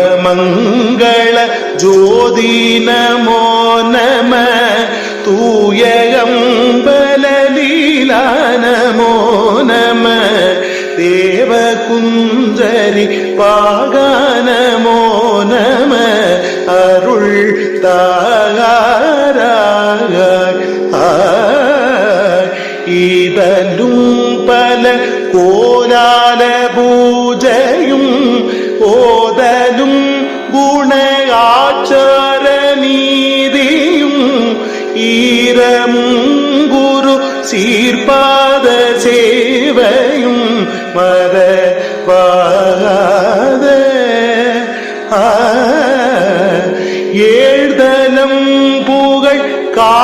தீபமங்கள ஜோதி நமோ நம தூய அம்பல லீலா நமோ நம தேவகுஞ்சரி பாகா நமோ நம அருள் தாராக இதலும் பல கோலால பூஜையும் ஓதலும் குண ஆச்சார நீதியும் ஈரமும் குரு சீர்பாத சேவையும் மறவாத ஏழ்தலம் புகழ் கா